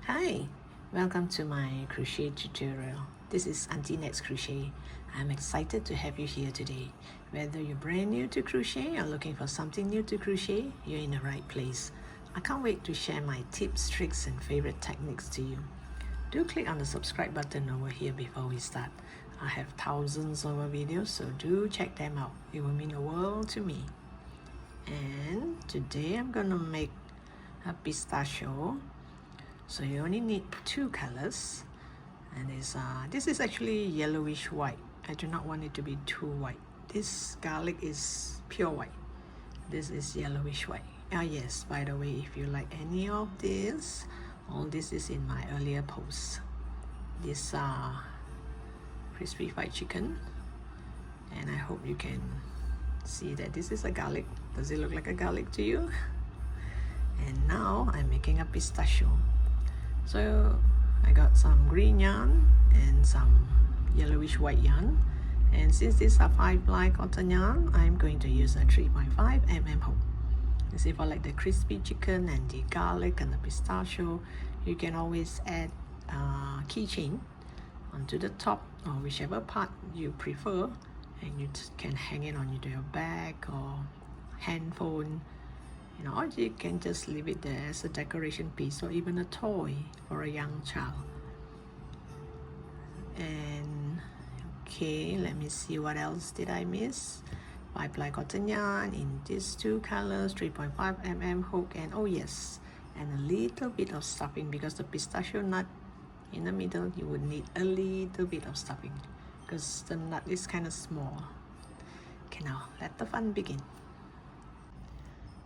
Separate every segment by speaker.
Speaker 1: Hi, welcome to my crochet tutorial. This is Auntie Nat's Crochet. I'm excited to have you here today. Whether you're brand new to crochet or looking for something new to crochet, you're in the right place. I can't wait to share my tips, tricks, and favorite techniques to you. Do click on the subscribe button over here before we start. I have thousands of videos, so do check them out. It will mean the world to me. And today I'm gonna make a pistachio. So you only need two colors, and this is actually yellowish white. I do not want it to be too white. This garlic is pure white. This is yellowish white. Yes, by the way, if you like any of this, all this is in my earlier posts. This crispy fried chicken, and I hope you can see that this is a garlic. Does it look like a garlic to you? And now I'm making a pistachio. So I got some green yarn and some yellowish white yarn, and since these are 5-ply cotton yarn, I'm going to use a 3.5 mm hook. You see, for like the crispy chicken and the garlic and the pistachio, you can always add keychain onto the top or whichever part you prefer, and you can hang it on your bag or handphone. Or you can just leave it there as a decoration piece or even a toy for a young child. And okay, let me see what else did I miss. 5-ply cotton yarn in these two colors, 3.5 mm hook, and oh yes, and a little bit of stuffing, because the pistachio nut in the middle, you would need a little bit of stuffing because the nut is kind of small. Okay, now let the fun begin.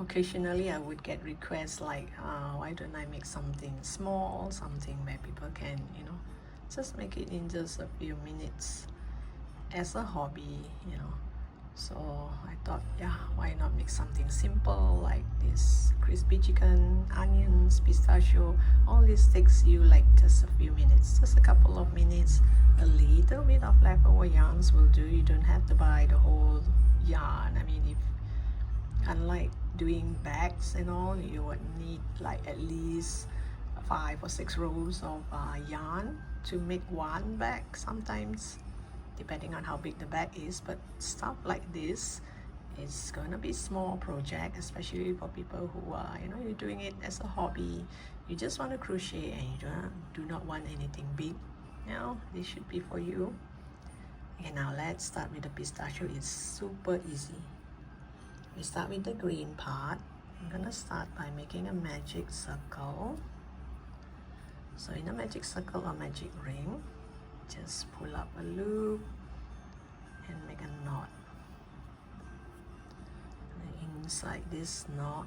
Speaker 1: Occasionally I would get requests like, why don't I make something small, something where people can, just make it in just a few minutes as a hobby, So I thought, yeah, why not make something simple like this crispy chicken, onions, pistachio. All this takes you like just a few minutes, just a couple of minutes. A little bit of leftover yarns will do. You don't have to buy the whole yarn. I mean, unlike doing bags and all, you would need like at least 5 or 6 rows of yarn to make one bag sometimes, depending on how big the bag is. But stuff like this is going to be small project, especially for people who are, you're doing it as a hobby. You just want to crochet and you do not want anything big. This should be for you. Okay, now let's start with the pistachio. It's super easy. We start with the green part. I'm gonna start by making a magic circle. So in a magic circle or magic ring, just pull up a loop and make a knot. And inside this knot,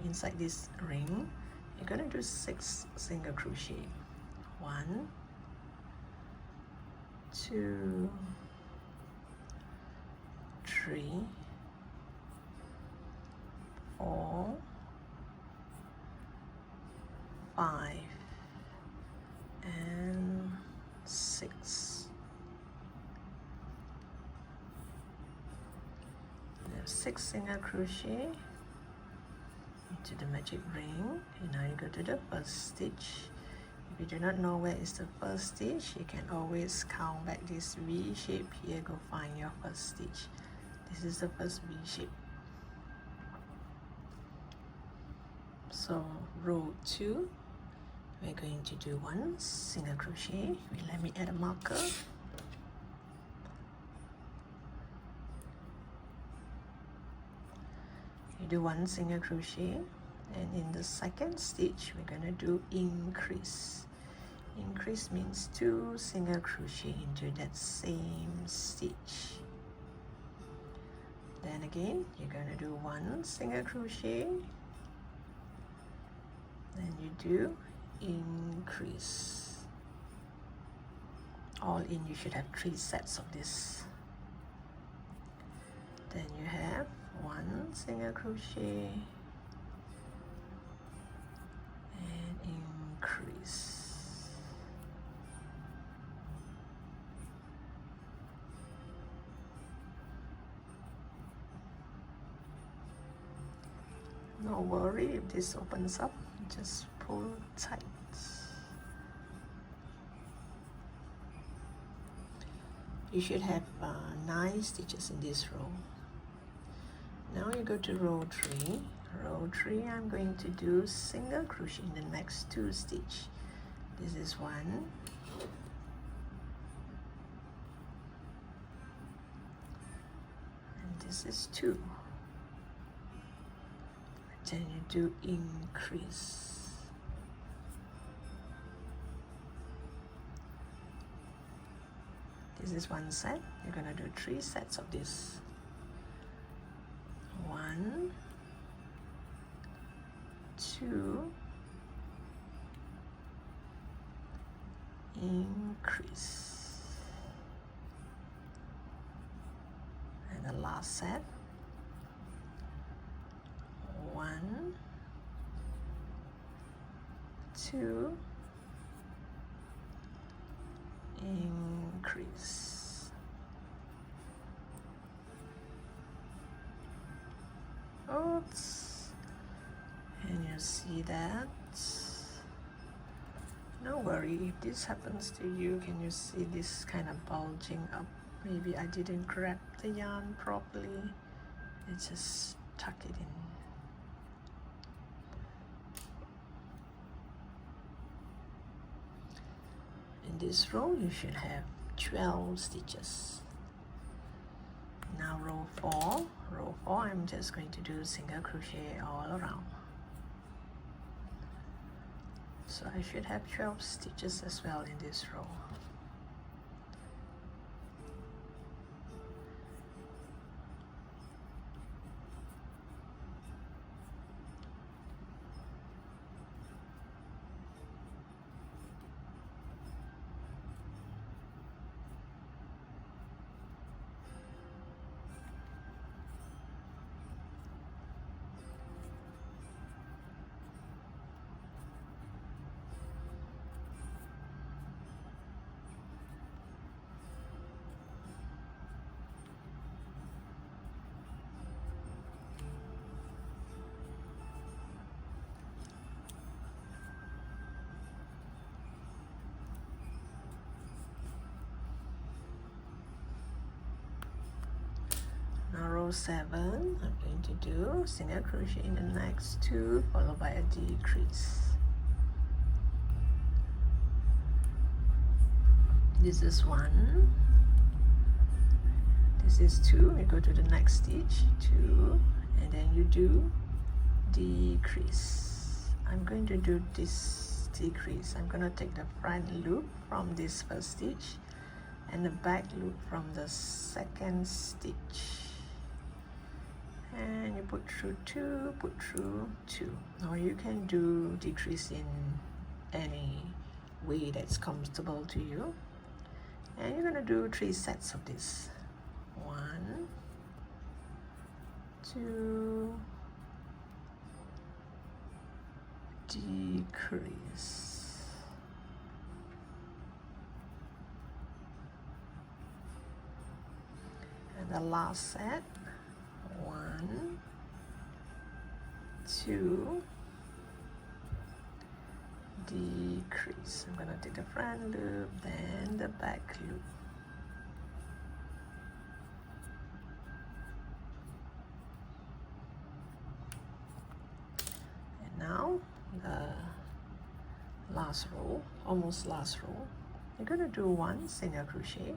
Speaker 1: inside this ring, you're gonna do 6 single crochet. 1, 2, 3, 4, 5, and 6. There's 6 single crochet into the magic ring, and now you go to the first stitch. If you do not know where is the first stitch, you can always count back this V shape here. Go find your first stitch. This is the first V shape. So row 2, we're going to do 1 single crochet. Let me add a marker. You do 1 single crochet, and in the second stitch we're going to do increase. Increase means 2 single crochet into that same stitch. Then again, you're going to do 1 single crochet, then you do increase. All in, you should have 3 sets of this. Then you have 1 single crochet and increase. No worry if this opens up, just pull tight. You should have 9 stitches in this row. Now you go to row 3. Row 3, I'm going to do single crochet in the next 2 stitches. This is 1, and this is 2. Then you do increase. This is 1 set. You're gonna do 3 sets of this. 1, 2, increase, and the last set. 1, 2, increase. Oops. And you see that? No worry, if this happens to you, can you see this kind of bulging up? Maybe I didn't grab the yarn properly. It's just tuck it in. In this row, you should have 12 stitches. Now row 4. Row 4, I'm just going to do single crochet all around. So I should have 12 stitches as well in this row. Now row 7, I'm going to do single crochet in the next 2 followed by a decrease. This is 1, this is 2, you go to the next stitch, 2, and then you do decrease. I'm going to do this decrease. I'm going to take the front loop from this first stitch and the back loop from the second stitch. And you put through 2, put through 2. Or you can do decrease in any way that's comfortable to you. And you're gonna do 3 sets of this. 1, 2, decrease. And the last set. 1, 2, decrease. I'm going to take the front loop, then the back loop. And now the last row, almost last row, you're going to do 1 single crochet.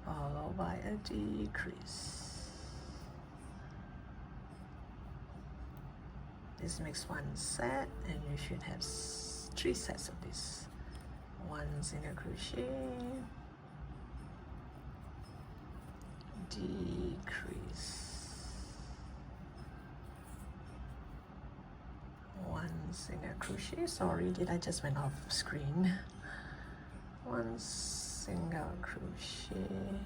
Speaker 1: Followed by a decrease. This makes 1 set, and you should have 3 sets of this. 1 single crochet, decrease, 1 single crochet. Sorry, did I just went off screen? 1 single crochet,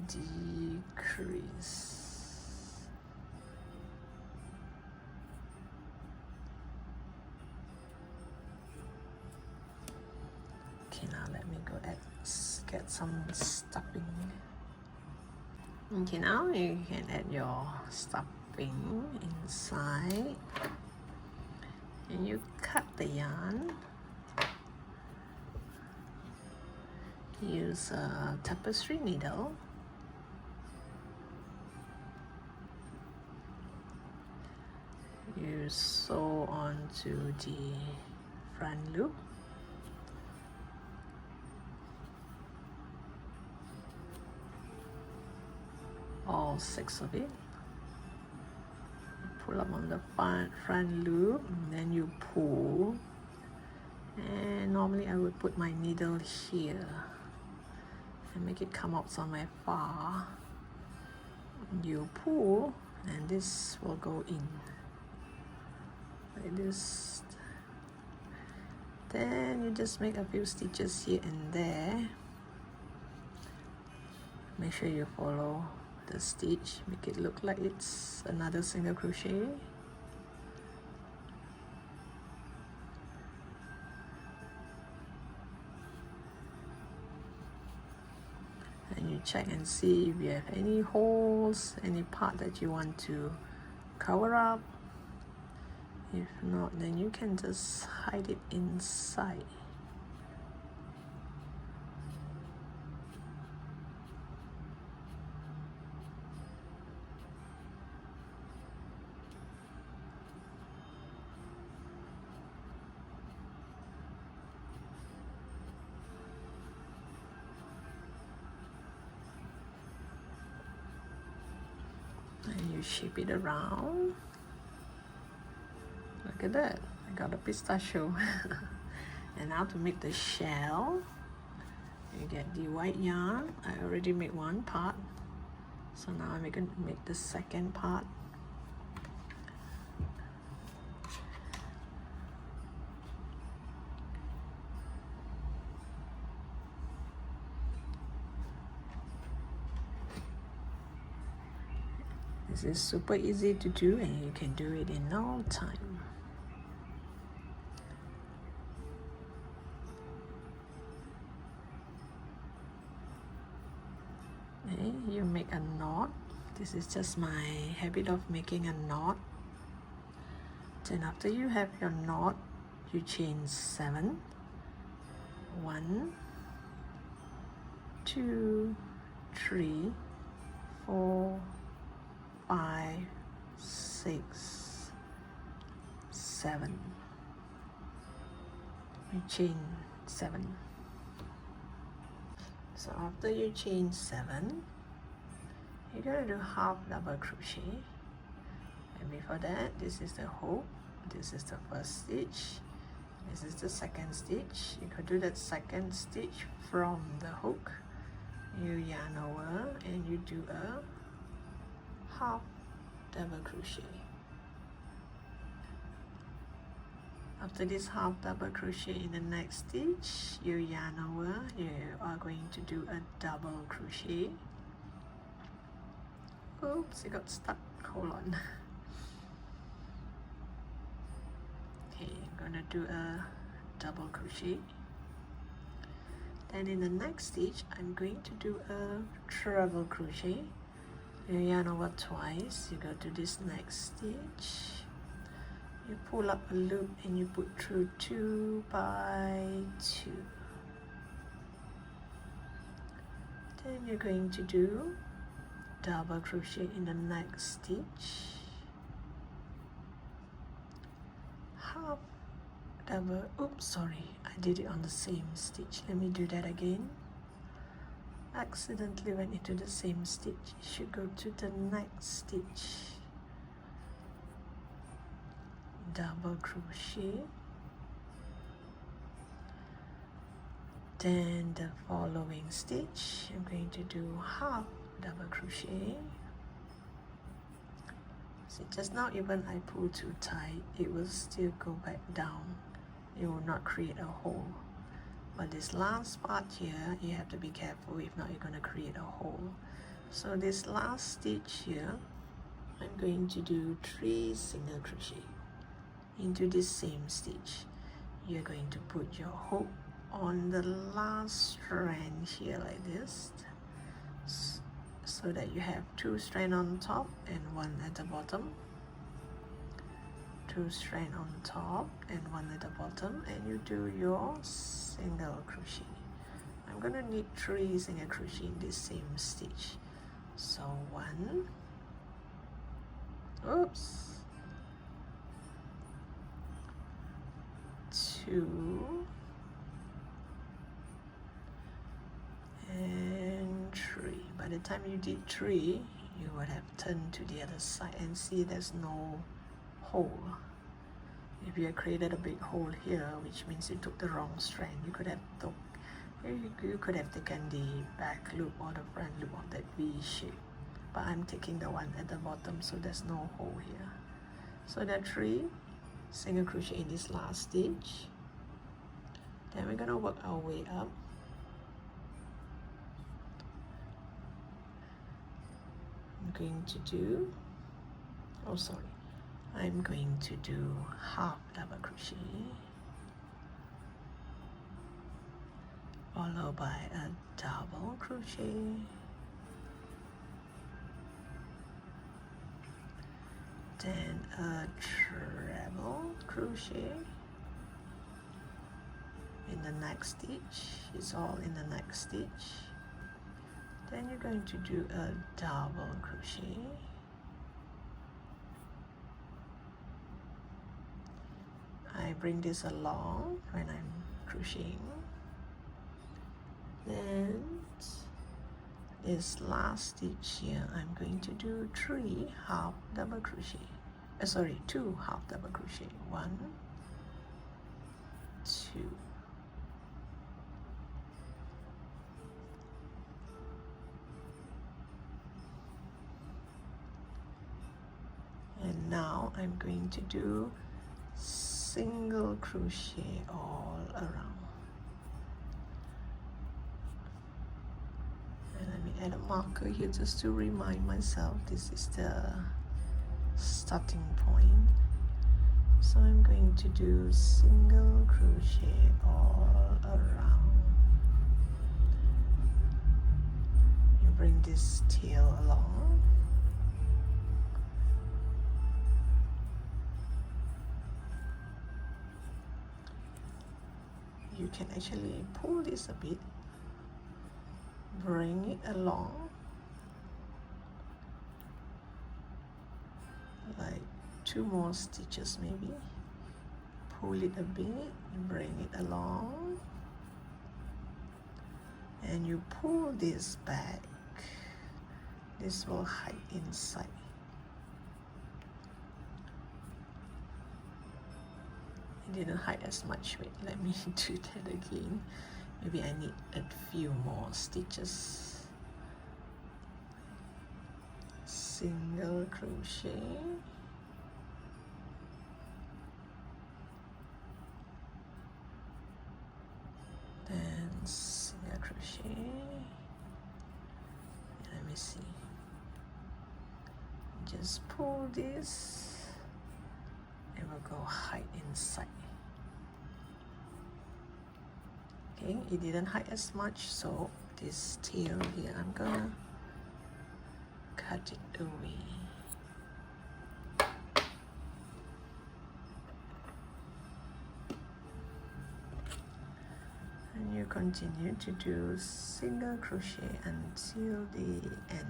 Speaker 1: decrease, 'kay, now let me go and get some stuffing. Okay, now you can add your stuff piping inside, and you cut the yarn. Use a tapestry needle. You sew onto the front loop. All 6 of it. Pull up on the front loop, and then you pull. And normally I would put my needle here and make it come out somewhere far. You pull, and this will go in like this. Then you just make a few stitches here and there. Make sure you follow the stitch, make it look like it's another single crochet. And you check and see if you have any holes, any part that you want to cover up. If not, then you can just hide it inside. And you shape it around. Look at that, I got a pistachio. And now to make the shell, you get the white yarn. I already made one part, so now I'm going to make the second part. This is super easy to do, and you can do it in no time. Okay, you make a knot. This is just my habit of making a knot. Then after you have your knot, you chain 7. 1, 2, 3, 4, 5, 6, 7. You chain 7. So after you chain 7, you're going to do half double crochet. And before that, this is the hook, this is the first stitch, this is the second stitch. You could do that second stitch from the hook. You yarn over and you do a half double crochet. After this half double crochet in the next stitch, you yarn over, you are going to do a double crochet. Oops, it got stuck, hold on. Okay, I'm gonna do a double crochet. Then in the next stitch, I'm going to do a treble crochet. You yarn over twice, you go to this next stitch, you pull up a loop and you put through 2 by 2. Then you're going to do double crochet in the next stitch, half double, oops, sorry, I did it on the same stitch. Let me do that again. Accidentally went into the same stitch. You should go to the next stitch, double crochet, then the following stitch I'm going to do half double crochet. See, just now even I pull too tight, it will still go back down, it will not create a hole. But this last part here, you have to be careful, if not you're going to create a hole. So this last stitch here, I'm going to do 3 single crochet into this same stitch. You're going to put your hook on the last strand here like this. so that you have 2 strands on top and 1 at the bottom, 2 strands on top and 1 at the bottom, and you do your single crochet. I'm gonna need 3 single crochet in this same stitch. So 1, oops, 2, and 3. By the time you did 3, you would have turned to the other side and see there's no hole. If you had created a big hole here, which means you took the wrong strand, you could have taken the back loop or the front loop of that V shape. But I'm taking the one at the bottom, so there's no hole here. So there are 3 single crochet in this last stitch. Then we're gonna work our way up. I'm going to do, I'm going to do half double crochet followed by a double crochet, then a treble crochet in the next stitch. It's all in the next stitch. Then you're going to do a double crochet, I bring this along when I'm crocheting. Then this last stitch here, I'm going to do 3 half double crochet, 2 half double crochet, 1, 2, and now I'm going to do single crochet all around. And let me add a marker here just to remind myself this is the starting point. So I'm going to do single crochet all around. You bring this tail along. You can actually pull this a bit, bring it along, like 2 more stitches maybe, pull it a bit, bring it along, and you pull this back. This will hide inside. Didn't hide as much. Wait, let me do that again. Maybe I need a few more stitches. Single crochet, then single crochet. Let me see, just pull this, it will go hide inside. Okay, it didn't hide as much, so this tail here, I'm gonna cut it away. And you continue to do single crochet until the end.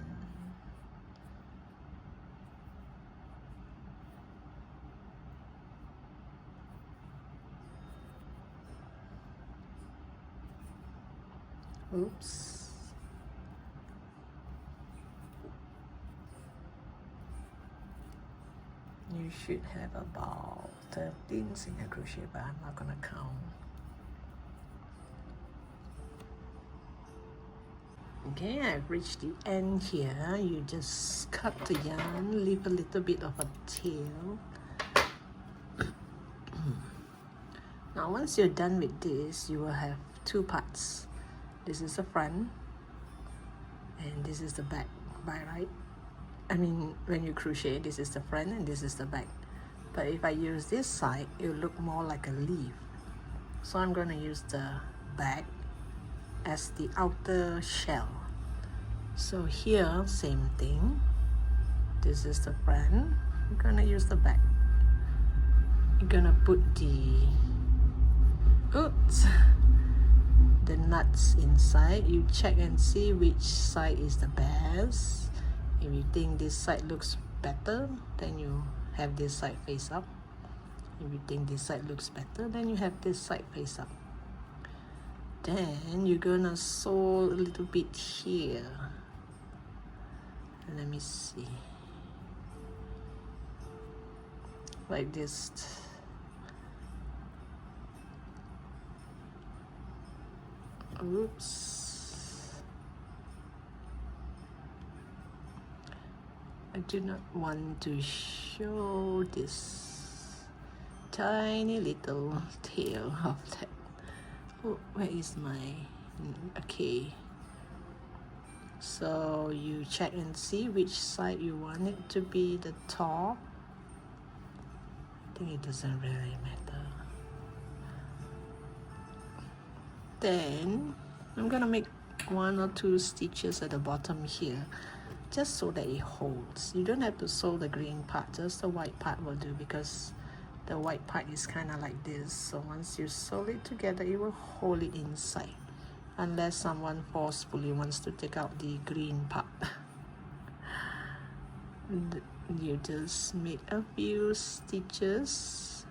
Speaker 1: Oops. You should have about 13 single crochet, but I'm not gonna count. Okay, I've reached the end here. You just cut the yarn, leave a little bit of a tail. Now once you're done with this, you will have 2 parts. This is the front and this is the back, by right? I mean, when you crochet, this is the front and this is the back. But if I use this side, it will look more like a leaf. So I'm going to use the back as the outer shell. So here, same thing. This is the front. I'm gonna use the back. You're gonna put the nuts inside. You check and see which side is the best. If you think this side looks better, then you have this side face up. If you think this side looks better, then you have this side face up. Then you're gonna sew a little bit here. Let me see. Like this. Oops. I do not want to show this tiny little tail of that. Oh, where is my... Okay. So you check and see which side you want it to be the top. I think it doesn't really matter. Then I'm gonna make 1 or 2 stitches at the bottom here, just so that it holds. You don't have to sew the green part, just the white part will do, because the white part is kind of like this. So once you sew it together, it will hold it inside, unless someone forcefully wants to take out the green part. You just make a few stitches.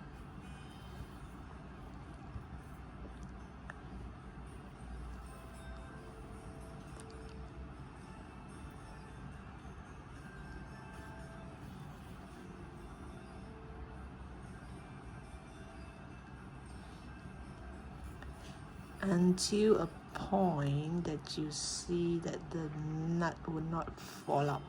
Speaker 1: Until a point that you see that the nut will not fall out.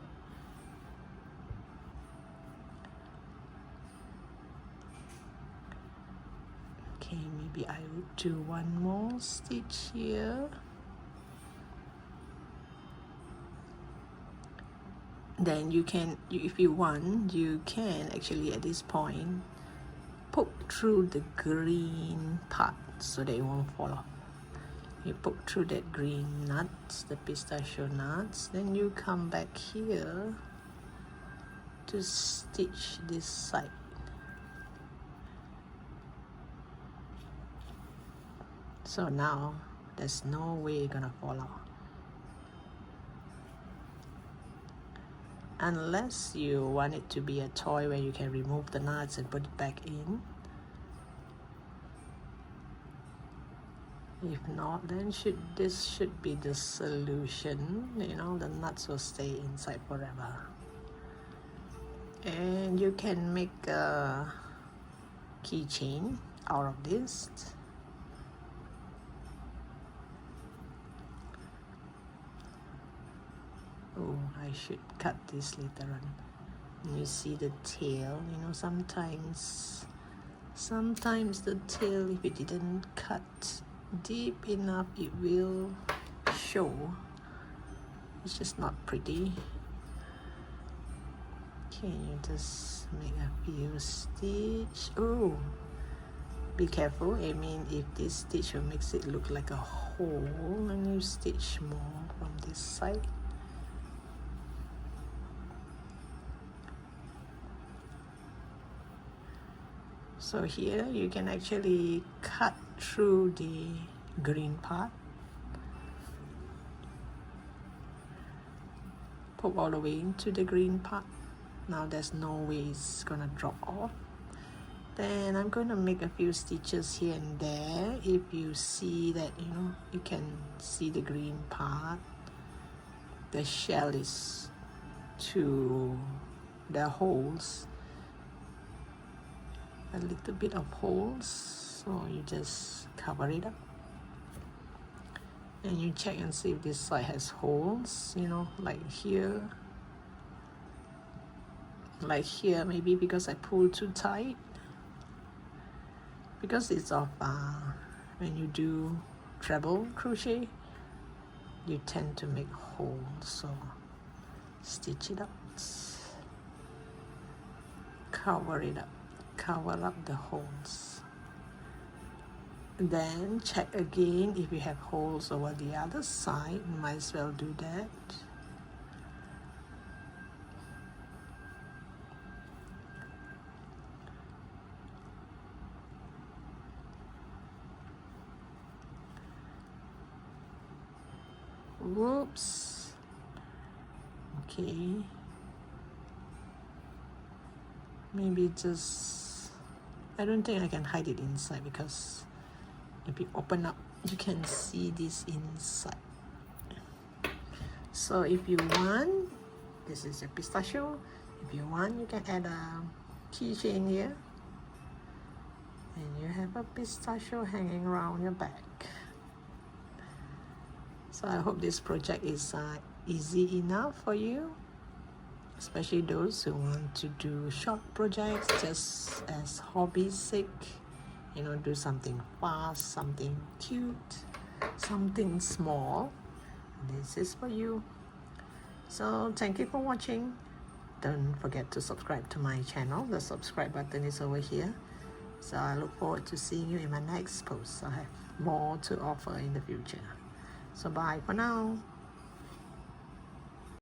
Speaker 1: Okay, maybe I will do 1 more stitch here. Then you can, if you want, you can actually at this point poke through the green part so that it won't fall off. You poke through that green nuts, the pistachio nuts, then you come back here to stitch this side. So now there's no way it's gonna fall out, unless you want it to be a toy where you can remove the nuts and put it back in. If not, then this should be the solution. You know, the nuts will stay inside forever. And you can make a keychain out of this. Oh, I should cut this later on. You see the tail, you know, sometimes the tail, if it didn't cut deep enough, it will show. It's just not pretty. Okay, you just make a few stitch. Oh, be careful. I mean, if this stitch will makes it look like a hole, and you stitch more from this side. So here you can actually cut through the green part, poke all the way into the green part. Now there's no way it's gonna drop off. Then I'm gonna make a few stitches here and there. If you see that, you know, you can see the green part, the shell is to the holes, a little bit of holes, so you just cover it up and you check and see if this side has holes, you know, like here maybe because I pulled too tight, because it's of when you do treble crochet you tend to make holes, so stitch it up, cover it up, cover up the holes. Then check again if you have holes over the other side, might as well do that. whoops. Okay, maybe just, I don't think I can hide it inside, because if you open up you can see this inside. So if you want, this is a pistachio. If you want, you can add a keychain here, and you have a pistachio hanging around your back. So I hope this project is easy enough for you, especially those who want to do short projects just as hobby's sake. You know, do something fast, something cute, something small. This is for you. So thank you for watching. Don't forget to subscribe to my channel. The subscribe button is over here. So I look forward to seeing you in my next post. I have more to offer in the future. So bye for now.